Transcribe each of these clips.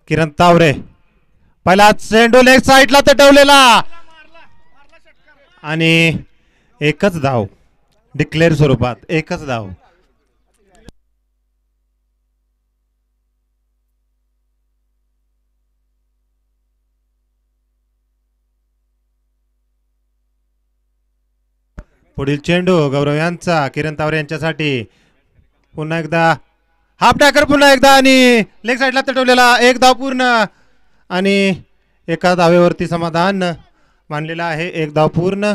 किरण तावरे पहिला चेंडू लेग साईडला तटवलेला आणि एकच धाव डिक्लेअर स्वरूपात एकच धाव. पुढील चेंडू गौरव यांचा किरण तावरे यांच्यासाठी पुन्हा एकदा हाफ टॅकर पुन्हा एकदा आणि लेग साईडला तटवलेला एक धाव पूर्ण आणि एका धावेवरती समाधान मानलेला आहे. एक धाव पूर्ण.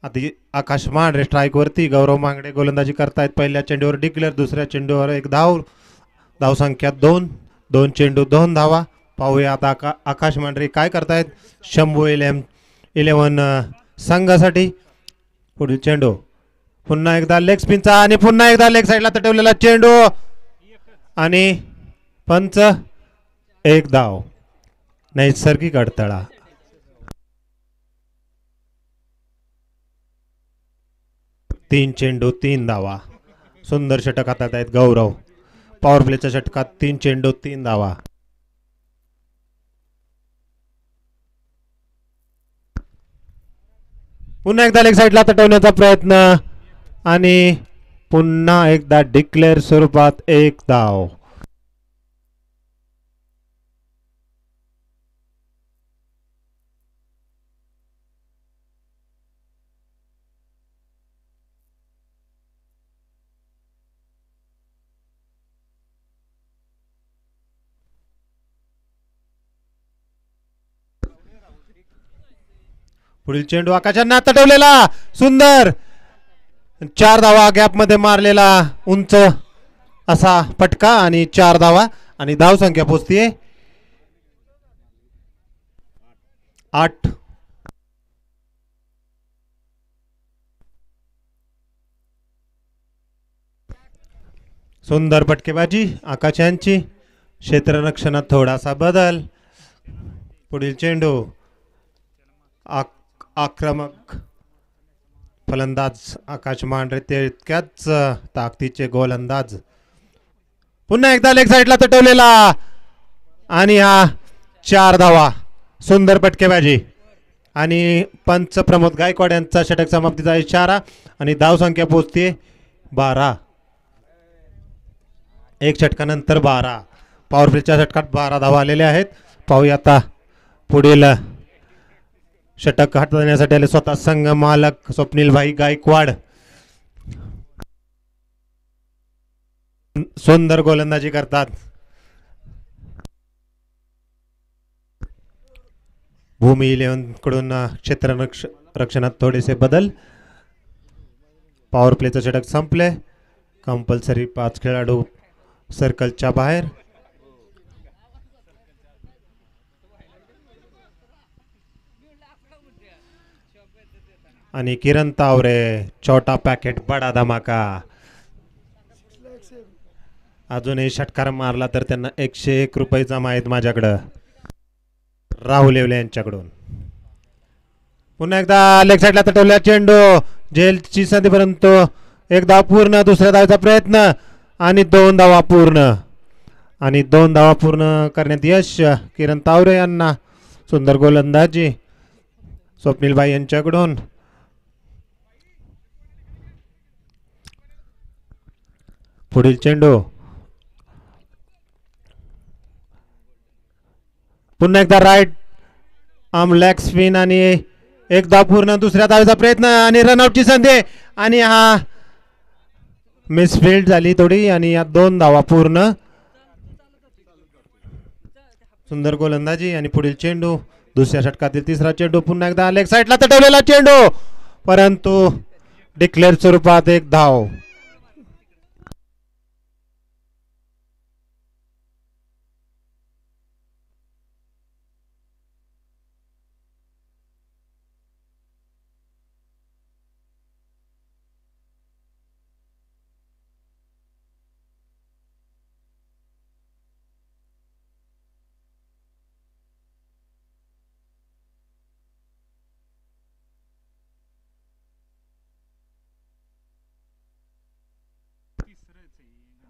आता आकाश मांढरे स्ट्राईक वरती गौरव मांगडे गोलंदाजी करतायत. पहिल्या चेंडूवर डिक्लेअर दुसऱ्या चेंडूवर एक धाव. धाव संख्या 2 चेंडू 2 धावा. पाहूया आता आकाश मांढरे काय करतायत शंभू 11 संघासाठी. पुढील चेंडू पुन्हा एकदा लेग स्पिनचा आणि पुन्हा एकदा लेग साईडला तटवलेला चेंडू आणि पंच एक धाव. नैसर्गिक अडथळा. तीन चेंडू 3 धावा. सुंदर षटक हातात आहेत गौरव. पॉवर प्लेच्या षटकात 3 चेंडू 3 धावा. पुन्हा एकदा लेग साईडला तटवण्याचा प्रयत्न आणि पुन्हा एकदा डिक्लेअर स्वरूपात एक धाव. पुढील चेंडू आकाशांना तटवलेला सुंदर 4 धावा गॅप मध्ये मारलेला उंच असा फटका आणि 4 धावा आणि धाव संख्या पोहोचतीये 8. सुंदर फटकेबाजी आकाश यांची. क्षेत्ररक्षणात थोडासा बदल. पुढील चेंडू आक्रमक फलंदाज आकाश मांढरे तितक्याच ताकदीचे गोलंदाज. पुन्हा एकदा लेग साईडला तटवलेला आणि हा 4 धावा. सुंदर फटकेबाजी आणि पंच प्रमोद गायकवाड यांचा षटक समाप्तीचा इशारा आणि धाव संख्या पोहोचते 12. एक षटकानंतर 12. पॉवर प्लेच्या षटकात 12 धावा आलेल्या आहेत. पाहूया आता पुढील षटक हाताळण्यासाठी आले स्वतः संघ मालक स्वप्नील भाई गायकवाड. सुंदर गोलंदाजी करतात. भूमी 11 कडून क्षेत्ररक्षणात थोडेसे बदल. पॉवर प्लेचं षटक संपले. कंपल्सरी 5 खेळाडू सर्कलच्या बाहेर. आणि किरण तावरे छोटा पॅकेट बडा धमाका. अजूनही षटकार मारला तर त्यांना 101 रुपये जमा आहेत माझ्याकडं राहुल येवले यांच्याकडून. पुन्हा एकदा लेग साईडला तटवल्या चेंडू जेलची संधी परंतु एक धाव पूर्ण. दुसऱ्या धावेचा प्रयत्न आणि 2 धावा पूर्ण आणि 2 धावा पूर्ण करण्यात यश किरण तावरे यांना. सुंदर गोलंदाजी स्वप्नील भाई यांच्याकडून. पुढील चेंडू पुन्हा एकदा राईट आर्म लेग स्पिन आणि एक धाव पूर्ण. दुसऱ्या धावेचा प्रयत्न आणि रनआउटची संधी आणि हा मिसफिल्ड झाली थोडी आणि या 2 धावा पूर्ण. सुंदर गोलंदाजी आणि पुढील चेंडू दुसऱ्या षटकातील तिसरा चेंडू पुन्हा एकदा लेग साईडला तटवलेला चेंडू परंतु डिक्लेअर स्वरूपात एक धाव.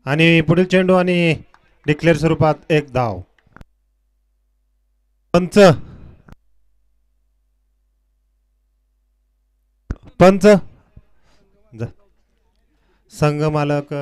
आणि पुढील चेंडू आणि डिक्लेअर स्वरूपात एक धाव. पंच पंच संघ मालक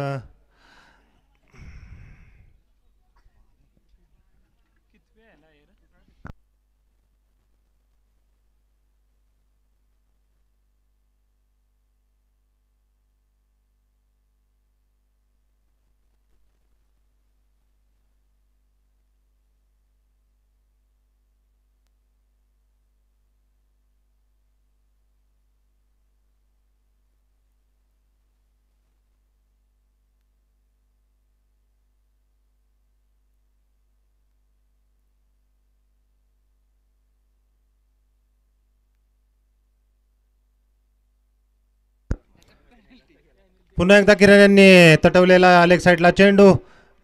पुन्हा एकदा किरण यांनी तटवलेला लेग साईडला चेंडू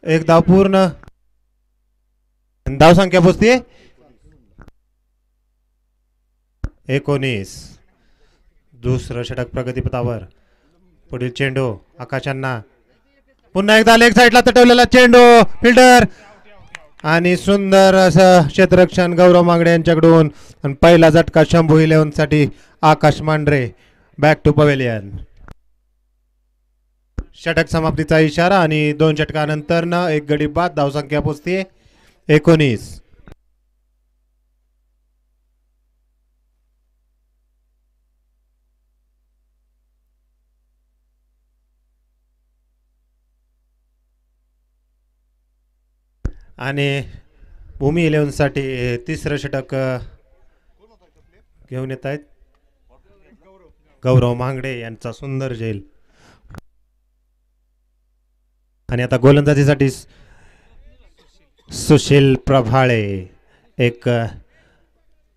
एक धाव पूर्ण धाव संख्या पोचते 19 दुसरं षटक प्रगतीपथावर पुढील चेंडू आकाशांना पुन्हा एकदा लेग साईडला तटवलेला चेंडू फिल्डर आणि सुंदर असं क्षेत्ररक्षण गौरव मांगडे यांच्याकडून आणि पहिला झटका शंभू 11 साठी आकाश मांढरे बॅक टू पवेलियन षटक समाप्तीचा इशारा आणि 2 षटकानंतर न एक गडी बाद धावसंख्या पोचते 19 आणि भूमी 11 साठी तिसरं षटक घेऊन येत आहेत गौरव मांगडे यांचा सुंदर झेल आणि आता गोलंदाजीसाठी सुशील प्रभाळे एक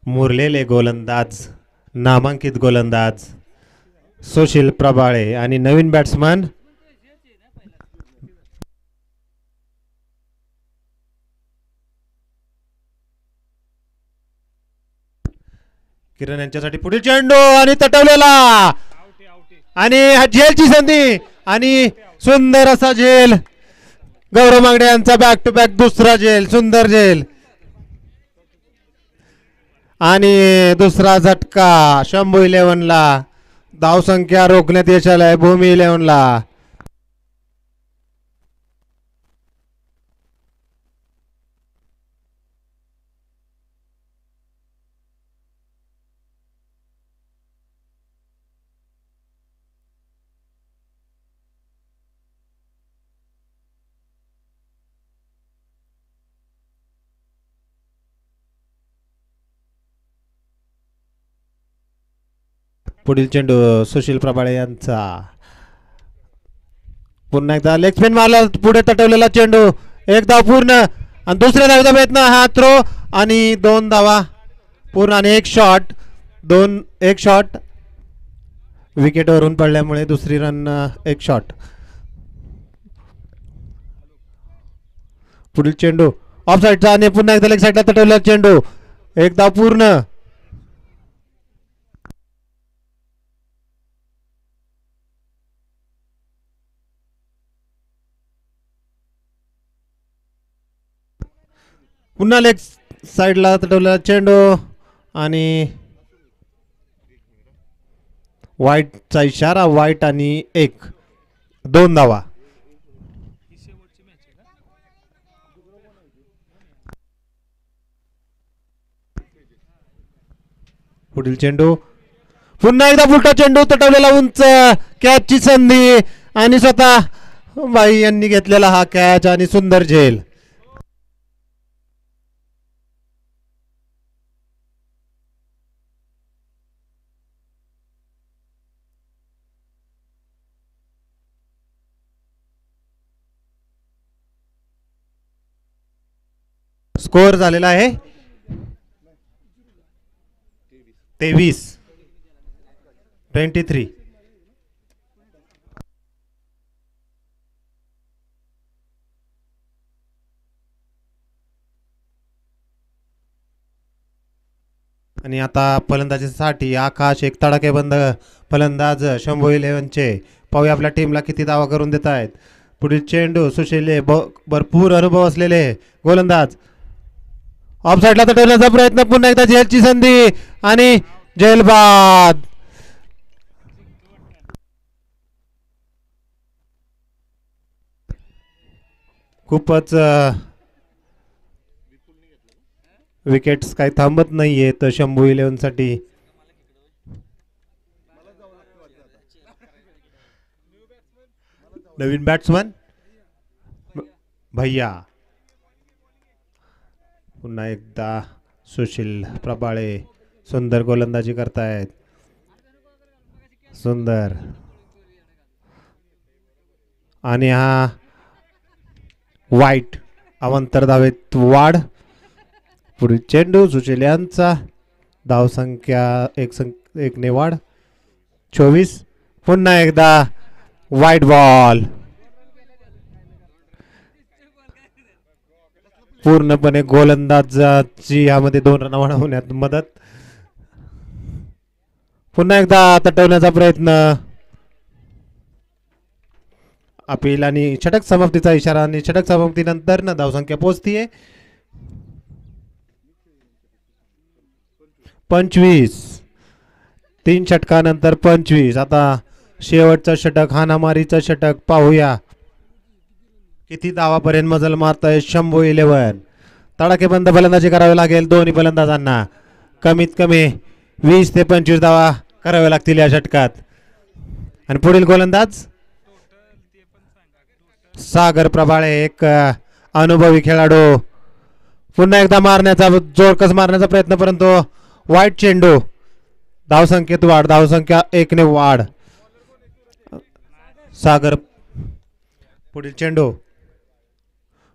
मुरलेले गोलंदाज नामांकित गोलंदाज सुशील प्रभाळे आणि नवीन बॅट्समन किरण यांच्यासाठी पुढील चेंडू आणि तटवलेला आणि झेलची संधी आणि सुंदर असा झेल गौरव मांगडे यांचा बॅक टू बॅक दुसरा झेल सुंदर झेल आणि दुसरा झटका शंभू 11 ला धावसंख्या रोखण्यात यश आलंय भूमी 11 ला पुढील चेंडू सुशील प्रभाळे यांचा पुन्हा एकदा लेग स्पिन मारला पुढे तटवलेला चेंडू एक धाव पूर्ण आणि दुसऱ्या धावेचा प्रयत्न हा थ्रो आणि 2 धावा पूर्ण आणि एक शॉट विकेटवरून पडल्यामुळे दुसरी रन एक शॉट पुढील चेंडू ऑफ साईडचा आणि पुन्हा एकदा लेग साईडला तटवलेला चेंडू एक धाव पूर्ण पुन्हा लेग साईडला तटवलेला चेंडू आणि वाईटचा इशारा वाईट आणि 2 धावा पुढील चेंडू पुन्हा एकदा पुलटा चेंडू तटवलेला उंच कॅचची संधी आणि स्वतः बाई यांनी घेतलेला हा कॅच आणि सुंदर झेल स्कोअर झालेला आहे 23 आणि आता फलंदाजीसाठी आकाश एक तडाखेबंद फलंदाज शंभू 11 चे पाहूया आपल्या टीमला किती धावा करून देत आहेत पुढील चेंडू सुशील भरपूर अनुभव असलेले गोलंदाज ऑफ साईडला तटवण्याचा प्रयत्न, पुन्हा एकदा झेलची संधी आणि झेल बाद. खूपच विकेट्स काही थांबत नाहीयेत शंभू 11 साठी. नवीन बॅट्समन भैया. पुन्हा एकदा सुशील प्रभाळे सुंदर गोलंदाजी करतायत. सुंदर आणि हा वाईट अवांतर धावेत वाढ. पुढील चेंडू सुशील यांचा. धावसंख्या एक ने वाढ 24. पुन्हा एकदा वाईट बॉल. पूर्णपणे गोलंदाजाची यामध्ये 2 रन वाढवण्यात मदत. पुन्हा एकदा तटवण्याचा प्रयत्न. अपील आणि षटक समाप्तीचा इशारा आणि षटक समाप्तीनंतर न धावसंख्या पोहोचतीये 25. 3 षटकानंतर 25. आता शेवटचं षटक, हाणामारीचं षटक. पाहूया किती धावापर्यंत मजल मारताय शंभू 11. तडाखेबंद फलंदाजी करावी लागेल दोन्ही फलंदाजांना. कमीत कमी 20 ते 25 धावा कराव्या लागतील या षटकात. आणि पुढील गोलंदाज सागर प्रभाळे, एक अनुभवी खेळाडू. पुन्हा एकदा मारण्याचा जोरकस मारण्याचा प्रयत्न, परंतु वाईट चेंडू. धावसंख्येत वाढ, धावसंख्या 1 ने वाढ. सागर पुढील चेंडू.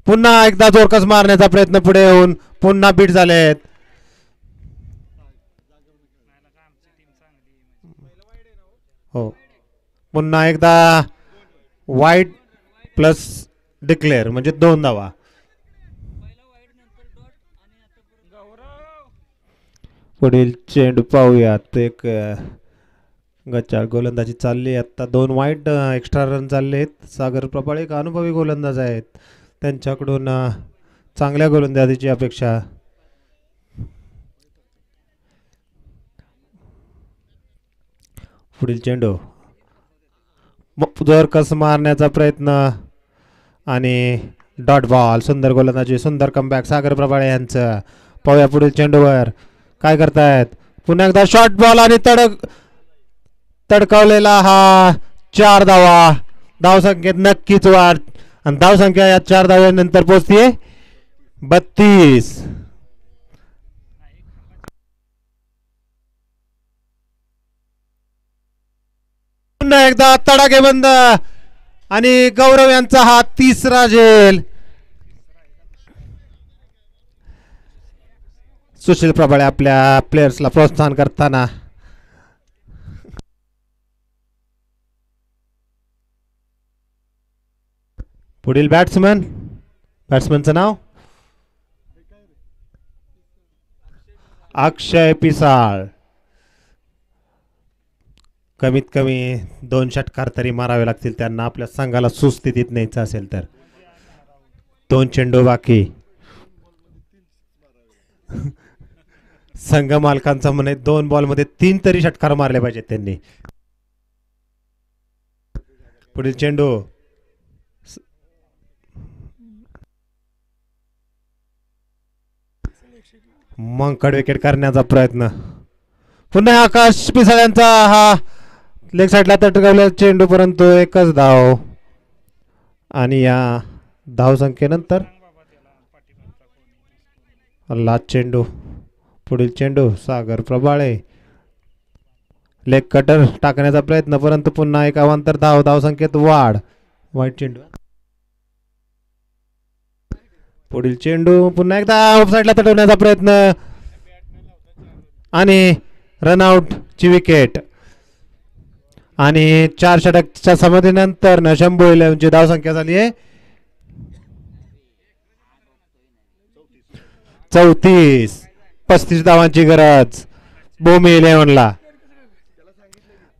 पुन्हा एकदा जोरकस मारण्याचा प्रयत्न, पुढे येऊन पुन्हा बीट झालेत. हो, पुन्हा एकदा वाईट प्लस डिक्लेअर म्हणजे 2 धावा. पुढील चेंडू पाहूयात. एक गच्चाळ गोलंदाजी चालली. आता 2 वाईट एक्स्ट्रा रन चाललेत. सागर प्रभाळे एक अनुभवी गोलंदाज आहेत, त्यांच्याकडून चांगल्या गोलंदाजीची अपेक्षा. पुढील चेंडू. जोरकस मारण्याचा प्रयत्न आणि डॉट बॉल. सुंदर गोलंदाजी, सुंदर कमबॅक सागर प्रभाळे यांचं. पाहूया पुढील चेंडूवर काय करतायत. पुन्हा एकदा शॉर्ट बॉल आणि तडकावलेला हा 4 धावा. धावसंख्येत नक्कीच वाढ आणि धावसंख्या या 4 धाव्यानंतर पोहोचतीये 32. पुन्हा एकदा तडाखेबंद आणि गौरव यांचा हा 3रा झेल. सुशील प्रभाळे आपल्या प्लेयर्सला प्रोत्साहन करताना. पुढील बॅट्समनचं नाव अक्षय पिसाळ. कमीत कमी 2 षटकार तरी मारावे लागतील त्यांना आपल्या संघाला सुस्थितीत न्यायचं असेल तर. 2 चेंडू बाकी. संघ मालकांचा म्हणे 2 बॉलमध्ये 3 तरी षटकार मारले पाहिजेत त्यांनी. पुढील चेंडू. मग कड विकेट करण्याचा प्रयत्न. पुन्हा आकाश पिसाळ्यांचा हा लेग साईडला तटकावलेला चेंडू, परंतु एकच धाव. आणि या धावसंख्येनंतर लास्ट चेंडू. पुढील चेंडू सागर प्रभाळे लेग कटर टाकण्याचा प्रयत्न, परंतु पुन्हा एक अवांतर धाव. धावसंख्येत वाढ. वाईट चेंडू. पुढील चेंडू. पुन्हा एकदा ऑफ साईडला तटवण्याचा प्रयत्न आणि रनआउट ची विकेट. आणि 4 षटकच्या समाधीनंतर न शंभू 11ची धावसंख्या झाली आहे 34. 35 धावांची गरज भूमी 11ला.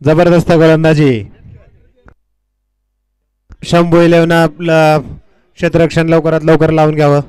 जबरदस्त गोलंदाजी. शंभू 11 आपलं क्षेत्ररक्षण लवकरात लवकर लावून घ्यावं.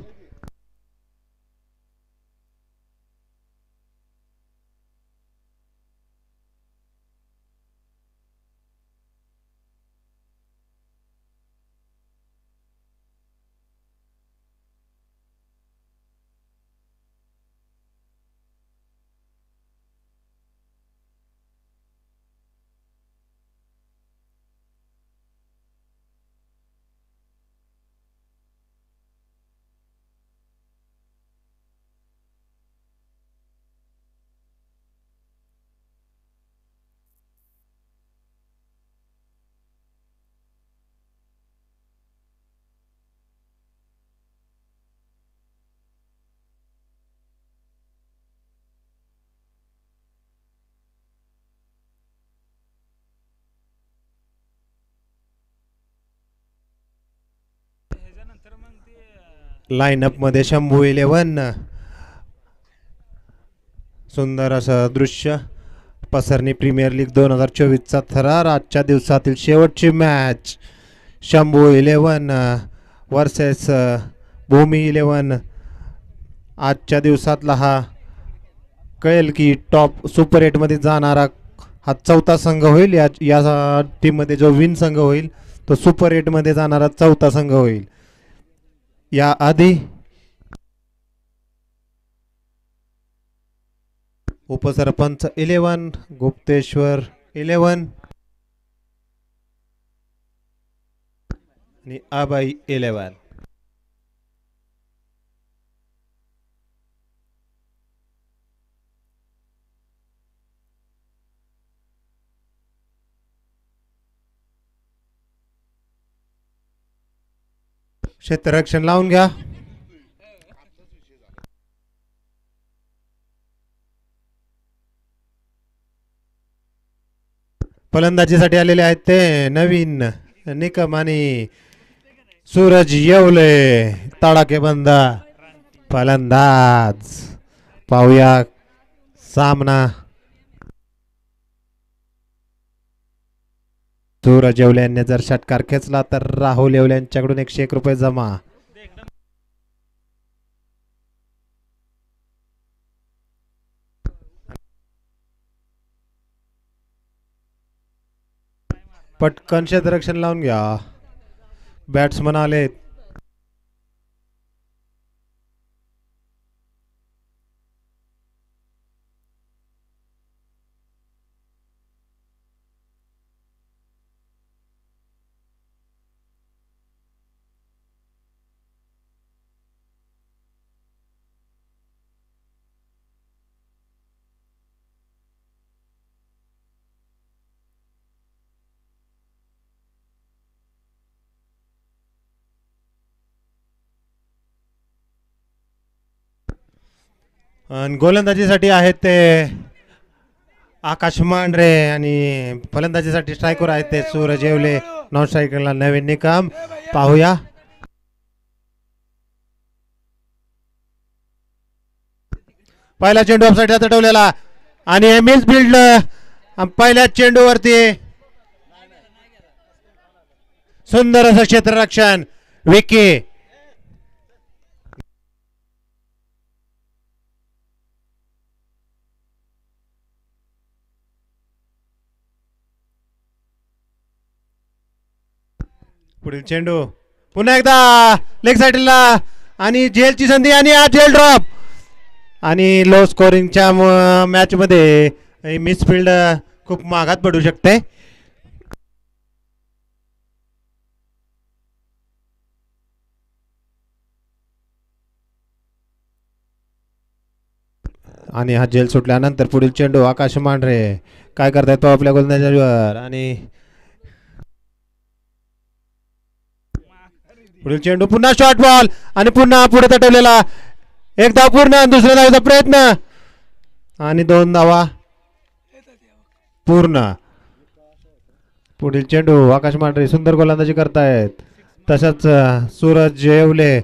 लाईनअप मध्ये शंभू 11. सुंदर असं दृश्य. पसरणी प्रीमियर लीग 2024चा थरार. आजच्या दिवसातील शेवटची मॅच शंभू 11 वर्सेस भूमी 11. आजच्या दिवसातला हा कळेल की टॉप सुपर 8 मध्ये जाणारा हा चौथा संघ होईल. या टीम मध्ये जो विन संघ होईल तो सुपर 8 मध्ये जाणारा चौथा संघ होईल. या आधी उपसरपंच 11, गुप्तेश्वर 11 आणि आबाई 11. क्षेत्ररक्षण लावून घ्या. फलंदाजीसाठी आलेले आहेत ते नवीन निकम आणि सूरज येवले. तडाखेबंद फलंदाज. पाहूया सामना. सूरज येवले यांनी जर षटकार खेचला तर राहुल येवले यांच्याकडून 101 रुपये जमा. पटकन क्षेत्ररक्षण लावून घ्या. बॅट्समन आलेत. गोलंदाजीसाठी आहेत ते आकाश मांढरे आणि फलंदाजीसाठी स्ट्रायकर आहेत ते सूरज येवले. नॉन स्ट्रायकरला नवीन निकम. पाहूया पहिला चेंडू ऑफसाईडला तटवलेला आणि मिस फील्ड पहिल्या चेंडूवरती सुंदर असं क्षेत्ररक्षण. विकी पुढील चेंडू पुन्हा एकदा लेग साईडला आणि झेलची संधी आणि हा झेल ड्रॉप आणि लो स्कोरिंगच्या मॅच मध्ये मिसफिल्ड खूप मागात पडू शकते. आणि हा झेल सुटल्यानंतर पुढील चेंडू आकाश मांढरे काय करतायत तो आपल्या गोलंदाजावर आणि पुढील चेंडू पुन्हा शॉर्ट बॉल आणि पुन्हा पुढे तटवलेला. एक धाव पूर्ण. दुसऱ्या धावेचा प्रयत्न आणि 2 धावा पूर्ण. पुढील चेंडू आकाश मांढरे सुंदर गोलंदाजी करतायत. तसंच सूरज येवले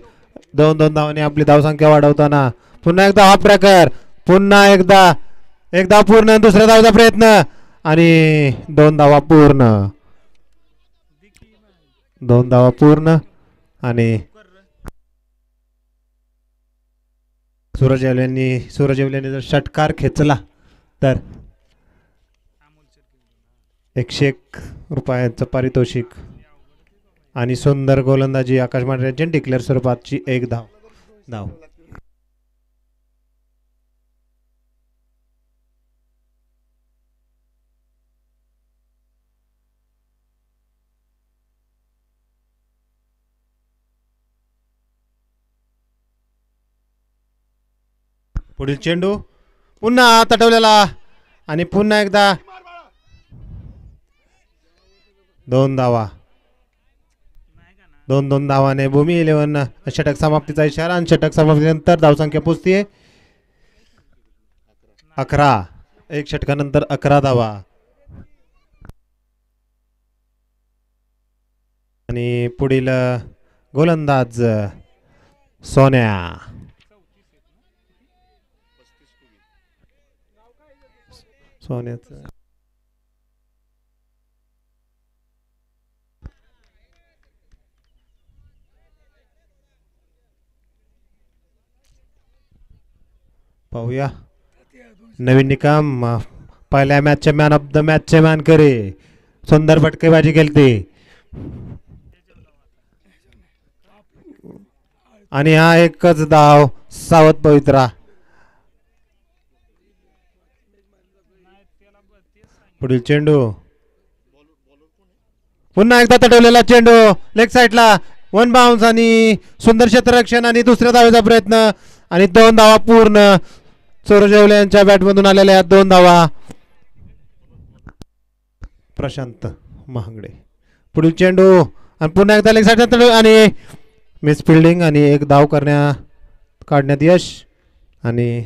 2-2 धावांनी आपली धावसंख्या वाढवताना पुन्हा एकदा हा प्रकार. पुन्हा एकदा एक धाव पूर्ण. दुसऱ्या धावेचा प्रयत्न आणि 2 धावा पूर्ण. 2 धावा पूर्ण आणि सूरज येवले जर षटकार खेचला तर 101 रुपयांचं पारितोषिक आणि सुंदर गोलंदाजी आकाश मांढरे यांची डिक्लेअर स्वरूपाची 1 धाव. पुढील चेंडू पुन्हा तटवलेला आणि पुन्हा एकदा 2 धावा. 2-2 धावाने भूमी 11 षटक समाप्तीचा इशारा आणि षटक समाप्तीनंतर धावसंख्या पोचतीये 11. 1 षटकानंतर 11 धावा. आणि पुढील गोलंदाज सोन्या सोन्याचं पाहूया नवीन निकम पहिल्या मॅचचे मॅन ऑफ द मॅचचे मॅन करे सुंदर फटकेबाजी केलती आणि हा एकच धाव सावध पवित्रा पुढील चेंडू पुन्हा एकदा तटवलेला चेंडू लेग साइडला वन बाउन्स आणि सुंदर क्षेत्ररक्षण आणि दुसऱ्या धावेचा प्रयत्न आणि 2 धावा पूर्ण चोरजेवले यांच्या बॅटमधून आलेल्या 2 धावा प्रशांत महागडे पुढील चेंडू आणि पुन्हा एकदा लेग साइडला आणि मिस फिल्डिंग आणि एक धाव काढण्यात यश आणि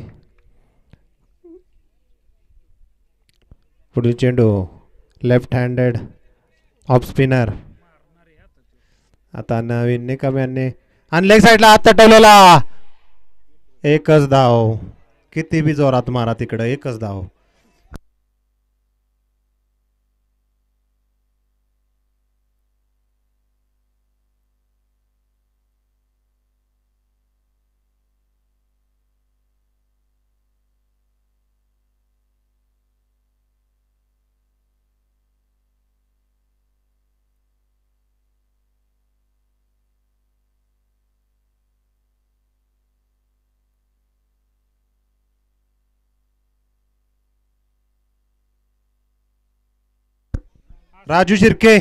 पुढील चेंडू लेफ्ट हँडेड ऑफ स्पिनर आता नवीन निकम यांनी आणि लेग साइडला हात तटवलेला एकच धाव किती बी जोरात मारा तिकडं एकच धाव राजू शिर्के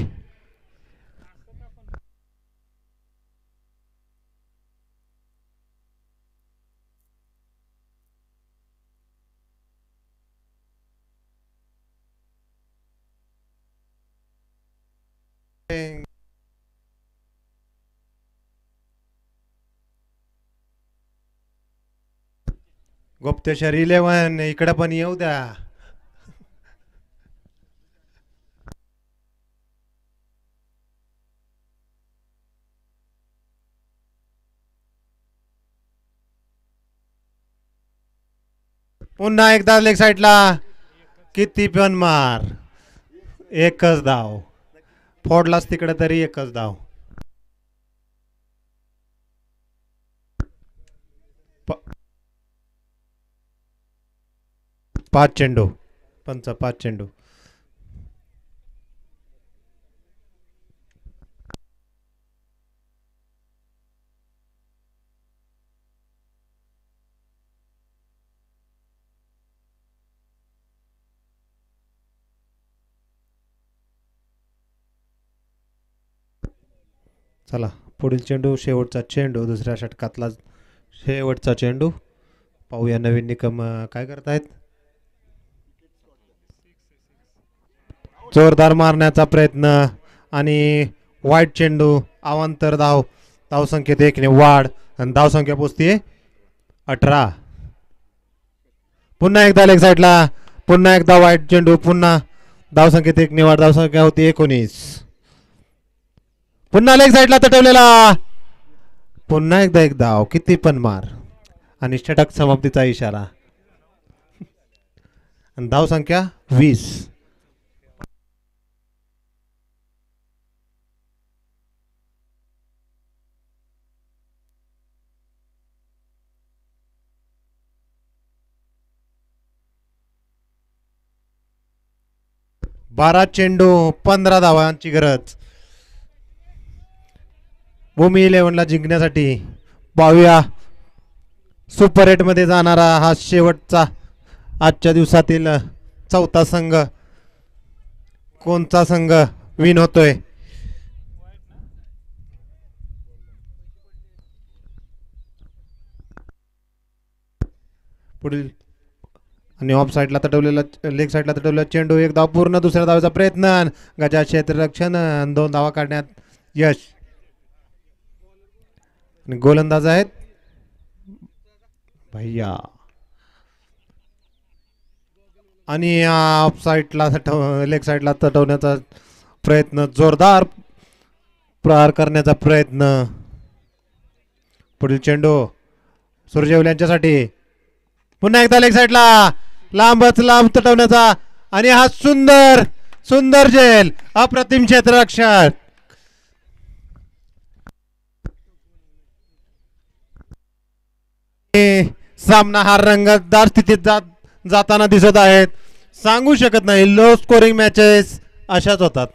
गुप्तेश्वर 11 इकडे पण येऊ द्या पुन्हा एकदा लेग साइडला किती पण मार एकच धाव फोडलाच तिकडे तरी एकच धाव 5 चेंडू 5 चेंडू चला पुढील चेंडू शेवटचा चेंडू दुसऱ्या षटकातला शेवटचा चेंडू पाहूया नवीन निकम काय करतायत जोरदार मारण्याचा प्रयत्न आणि वाईट चेंडू अवांतर धाव संख्येत 1 ने वाढ आणि धाव संख्या पोचते 18 पुन्हा एकदा लेग साइडला पुन्हा एकदा वाईट चेंडू पुन्हा धाव संख्येत 1 ने वाढ धाव संख्या होती 19 पुन्हा लेग साइडला तटवलेला पुन्हा एकदा एक धाव किती पण मार आणि षटक समाप्तीचा इशारा आणि धाव संख्या 20 12 चेंडू 15 धावांची गरज भूमी 11ला जिंकण्यासाठी पाहूया सुपर 8 मध्ये जाणारा हा शेवटचा आजच्या दिवसातील चौथा संघ कोणता संघ विन होतोय पुढील आणि ऑफ साइडला तटवलेला लेग साइडला तटवलेला चेंडू एक धाव पूर्ण दुसऱ्या धावेचा प्रयत्न गजा क्षेत्ररक्षण 2 धावा काढण्यात यश आणि गोलंदाज आहेत भैया आणि ऑफ साइडला लेग साइडला तटवण्याचा प्रयत्न जोरदार प्रहार करण्याचा प्रयत्न पुढील चेंडू सूर्यवंशी यांच्यासाठी पुन्हा एकदा लेग साईडला लांबच लांब तटवण्याचा आणि हा सुंदर सुंदर झेल अप्रतिम क्षेत्ररक्षक. सामना हा रंगतदार स्थितीत जाताना दिसत आहेत. सांगू शकत नाही, लो स्कोरिंग मॅचेस अशाच होतात.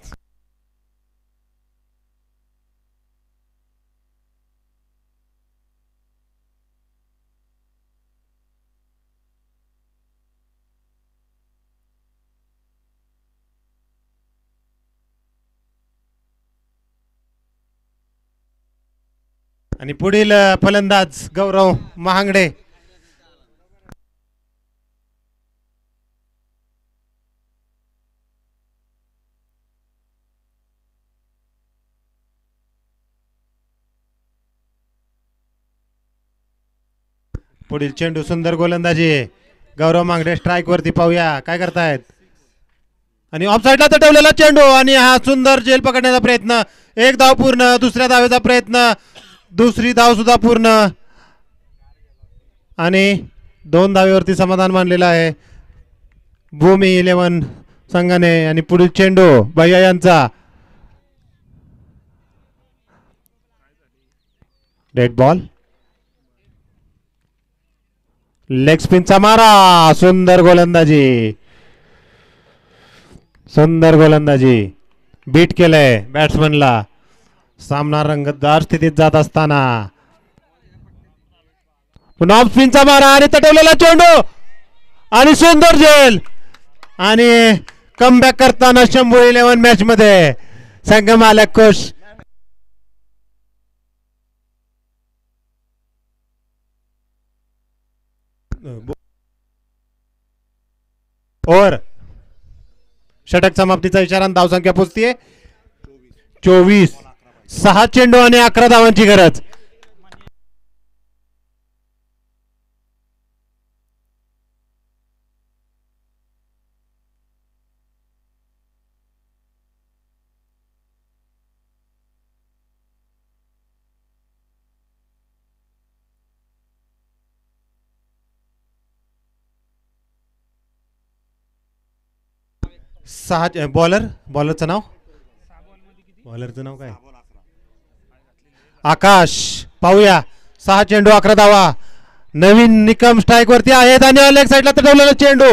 आणि पुढील फलंदाज गौरव महांगडे. पुढील चेंडू सुंदर गोलंदाजी गौरव महांगडे स्ट्राइक वरती. पाहूया काय करतायत. आणि ऑफ साइडला तटवलेला चेंडू आणि हा सुंदर झेल पकडण्याचा प्रयत्न. एक धाव पूर्ण. दुसऱ्या धावेचा प्रयत्न. दुसरी धाव सुद्धा पूर्ण आणि 2 धावेवरती समाधान मानलेलं आहे भूमी 11 संघाने. आणि पुढील चेंडू भैया यांचा. Dead ball. लेग स्पिनचा मारा. सुंदर गोलंदाजी. सुंदर गोलंदाजी. बीट केलंय बॅट्समनला. सामना रंगतदार स्थितीत जात असताना पुन्हा ऑफ स्पिनचा मारा आणि तटवलेला चेंडू आणि सुंदर झेल आणि कमबॅक करताना 111 मॅच मध्ये संघ मालक खुश. ओव्हर षटक समाप्तीचा इशारा. धावसंख्या पोचतीये 24. 6 चेंडू आणि 11 धावांची गरज. बॉलरचं नाव काय. आकाश. पाहूया 6 चेंडू 11 धावा. नवीन निकम स्ट्राइक वरती आहेत आणि लेग साइडला तटवलेला चेंडू.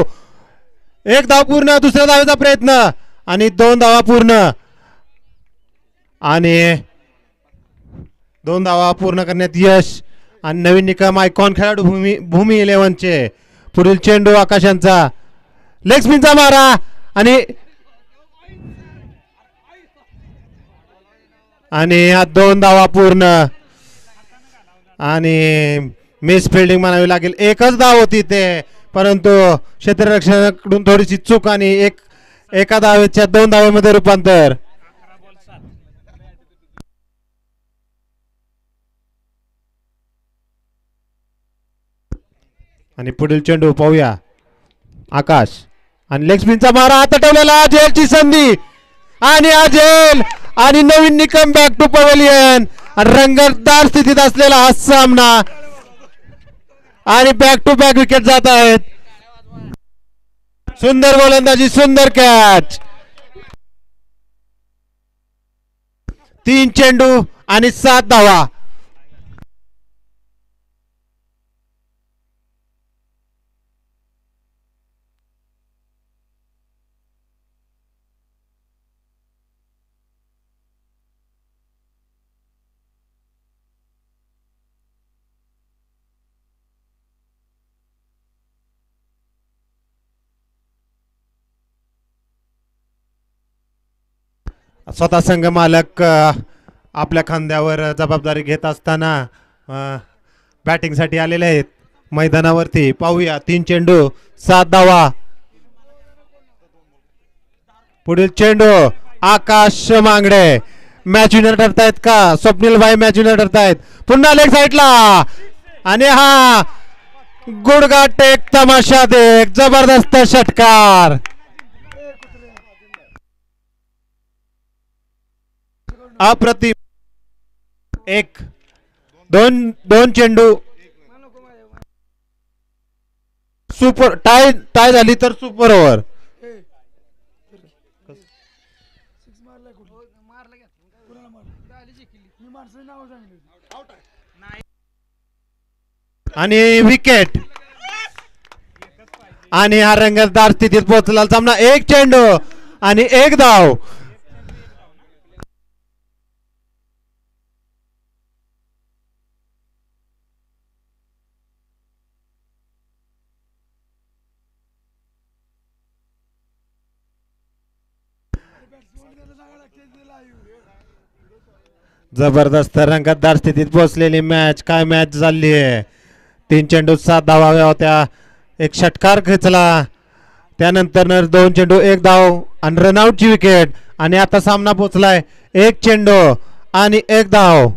1 धाव पूर्ण. दुसऱ्या धावेचा प्रयत्न आणि 2 धावा पूर्ण आणि 2 धावा पूर्ण करण्यात यश. आणि नवीन निकम आयकॉन खेळाडू भूमी 11 चे. पुढील चेंडू आकाशांचा. लेग स्पिनचा मारा आणि हा 2 धावा पूर्ण आणि मिस फिल्डिंग म्हणावी लागेल. एकच धाव होती ते परंतु क्षेत्ररक्षणाकडून थोडीशी चूक आणि एका धावेच्या 2 धावेमध्ये रूपांतर. आणि पुढील चेंडू पाहूया आकाश आणि लेग स्पिनचा मारा. तटवलेला झेलची संधी आणि हा झेल आणि नवीन निकम बॅक टू पवेलियन. रंगतदार स्थितीत असलेला हा सामना आणि बॅक टू बॅक विकेट जात आहेत. सुंदर गोलंदाजी. सुंदर कॅच. 3 चेंडू आणि 7 धावा. स्वतः संघ मालक आपल्या खांद्यावर जबाबदारी घेत असताना बॅटिंगसाठी आलेले आहेत मैदानावरती. पाहूया 3 चेंडू 7 धावा. पुढील चेंडू आकाश मांगडे मॅच विनर ठरतायत का. स्वप्नील भाई मॅच विनर ठरतायत. पुन्हा लेग साइडला आणि हा गुडघा टेक तमाशा देख. जबरदस्त षटकार. अप्रतिम. 1 दोन दोन चेंडू सुपर टाय टाय झाली तर सुपर ओव्हर. आणि विकेट आणि हा रंगतदार स्थितीत पोहोचला सामना. एक चेंडू आणि एक धाव. जबरदस्त रंगतदार स्थितीत पोहोचलेली मॅच. काय मॅच झाली आहे. 3 चेंडू 7 धावा होत्या. एक षटकार खेचला त्यानंतर 2 चेंडू 1 धाव आणि रनआउटची विकेट. आणि आता सामना पोचलाय 1 चेंडू आणि 1 धाव.